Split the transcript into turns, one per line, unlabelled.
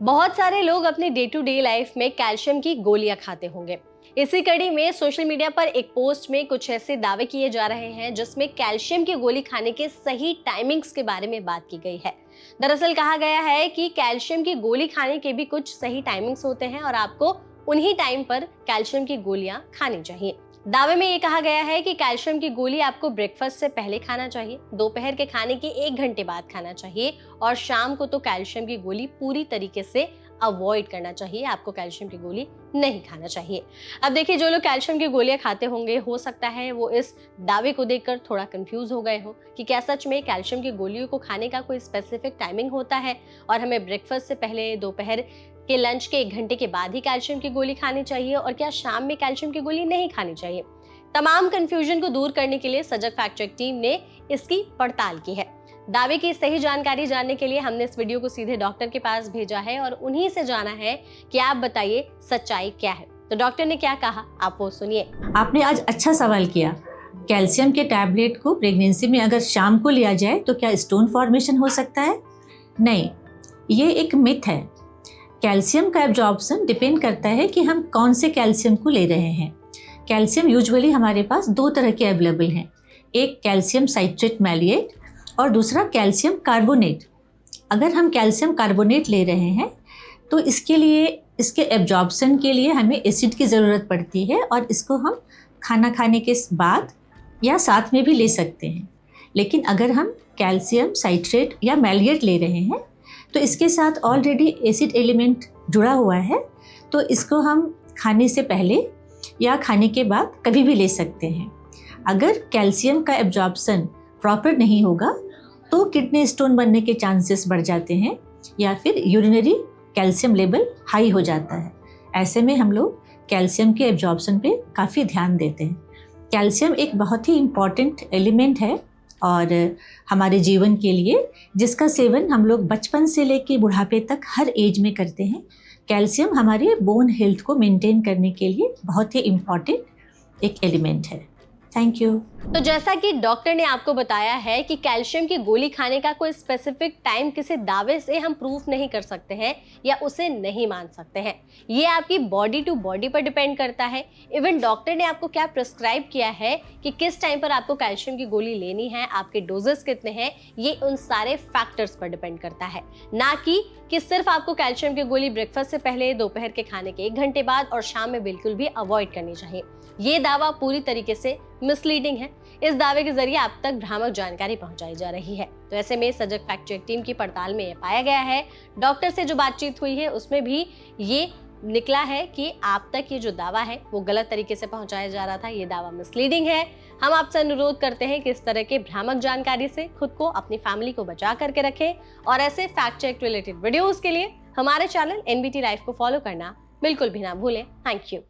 बहुत सारे लोग अपनी डे टू डे लाइफ में कैल्शियम की गोलियां खाते होंगे। इसी कड़ी में सोशल मीडिया पर एक पोस्ट में कुछ ऐसे दावे किए जा रहे हैं जिसमें कैल्शियम की गोली खाने के सही टाइमिंग्स के बारे में बात की गई है। दरअसल कहा गया है कि कैल्शियम की गोली खाने के भी कुछ सही टाइमिंग्स होते हैं और आपको उन्हीं टाइम पर कैल्शियम की गोलियां खानी चाहिए। दावे में ये कहा गया है कि कैल्शियम की गोली आपको ब्रेकफास्ट से पहले खाना चाहिए, दोपहर के खाने के 1 घंटे बाद खाना चाहिए और शाम को तो कैल्शियम की गोली पूरी तरीके से अवॉइड करना चाहिए। आपको कैल्शियम की गोली नहीं खाना चाहिए। अब देखिए, जो लोग कैल्शियम की गोलियां खाते होंगे, हो सकता है वो इस दावे को देखकर थोड़ा कंफ्यूज हो गए हो कि क्या सच में कैल्शियम की गोलियों को खाने का कोई स्पेसिफिक टाइमिंग होता है और हमें ब्रेकफास्ट से पहले, दोपहर के लंच के 1 घंटे के बाद ही कैल्शियम की गोली खानी चाहिए और क्या शाम में कैल्शियम की गोली नहीं खानी चाहिए। तमाम कंफ्यूजन को दूर करने के लिए सजग फैक्ट चेक टीम ने इसकी पड़ताल की है। दावे की सही जानकारी जानने के लिए हमने इस वीडियो को सीधे डॉक्टर के पास भेजा है और उन्हीं से जाना है कि आप बताइए सच्चाई क्या है। तो डॉक्टर ने क्या कहा, आप वो सुनिए।
आपने आज अच्छा सवाल किया। कैल्शियम के टैबलेट को प्रेगनेंसी में अगर शाम को लिया जाए तो क्या स्टोन फॉर्मेशन हो सकता है? नहीं, ये एक मिथ है। कैल्शियम का एब्जॉर्प्शन डिपेंड करता है कि हम कौन से कैल्शियम को ले रहे हैं। कैल्शियम यूजुअली हमारे पास 2 तरह के अवेलेबल हैं, एक कैल्शियम साइट्रेट मैलिएट और दूसरा कैल्शियम कार्बोनेट। अगर हम कैल्शियम कार्बोनेट ले रहे हैं तो इसके एब्जॉर्प्शन के लिए हमें एसिड की ज़रूरत पड़ती है और इसको हम खाना खाने के बाद या साथ में भी ले सकते हैं। लेकिन अगर हम कैल्शियम साइट्रेट या मैलिएट ले रहे हैं तो इसके साथ ऑलरेडी एसिड एलिमेंट जुड़ा हुआ है, तो इसको हम खाने से पहले या खाने के बाद कभी भी ले सकते हैं। अगर कैल्शियम का एब्जॉर्प्शन प्रॉपर नहीं होगा तो किडनी स्टोन बनने के चांसेस बढ़ जाते हैं या फिर यूरिनरी कैल्शियम लेवल हाई हो जाता है। ऐसे में हम लोग कैल्शियम के एब्जॉर्प्शन पे काफ़ी ध्यान देते हैं। कैल्शियम एक बहुत ही इम्पॉर्टेंट एलिमेंट है और हमारे जीवन के लिए, जिसका सेवन हम लोग बचपन से लेकर बुढ़ापे तक हर एज में करते हैं। कैल्शियम हमारे बोन हेल्थ को मेंटेन करने के लिए बहुत ही इम्पॉर्टेंट एक एलिमेंट है। Thank you.
तो जैसा कि डॉक्टर ने आपको बताया है कि कैल्शियम की गोली खाने का कोई स्पेसिफिक टाइम किसी दावे से हम प्रूफ नहीं कर सकते हैं या उसे नहीं मान सकते हैं। ये आपकी बॉडी टू बॉडी पर डिपेंड करता है। इवन डॉक्टर ने आपको क्या प्रिस्क्राइब किया है कि किस टाइम पर आपको कैल्शियम की गोली लेनी है, आपके डोजेस कितने हैं, ये उन सारे फैक्टर्स पर डिपेंड करता है, ना कि सिर्फ आपको कैल्शियम की गोली ब्रेकफास्ट से पहले, दोपहर के खाने के 1 घंटे बाद और शाम में बिल्कुल भी अवॉइड करनी चाहिए। ये दावा पूरी तरीके से मिसलीडिंग है। इस दावे के जरिए आप तक भ्रामक जानकारी पहुंचाई जा रही है। तो ऐसे में सजग फैक्ट चेक टीम की पड़ताल में ये पाया गया है, डॉक्टर से जो बातचीत हुई है उसमें भी ये निकला है कि आप तक ये जो दावा है वो गलत तरीके से पहुंचाया जा रहा था। ये दावा मिसलीडिंग है। हम आपसे अनुरोध करते हैं कि इस तरह के भ्रामक जानकारी से खुद को, अपनी फैमिली को बचा करके रखें और ऐसे फैक्ट चेक रिलेटेड वीडियोस के लिए हमारे चैनल NBT लाइव को फॉलो करना बिल्कुल भी ना भूलें। Thank you.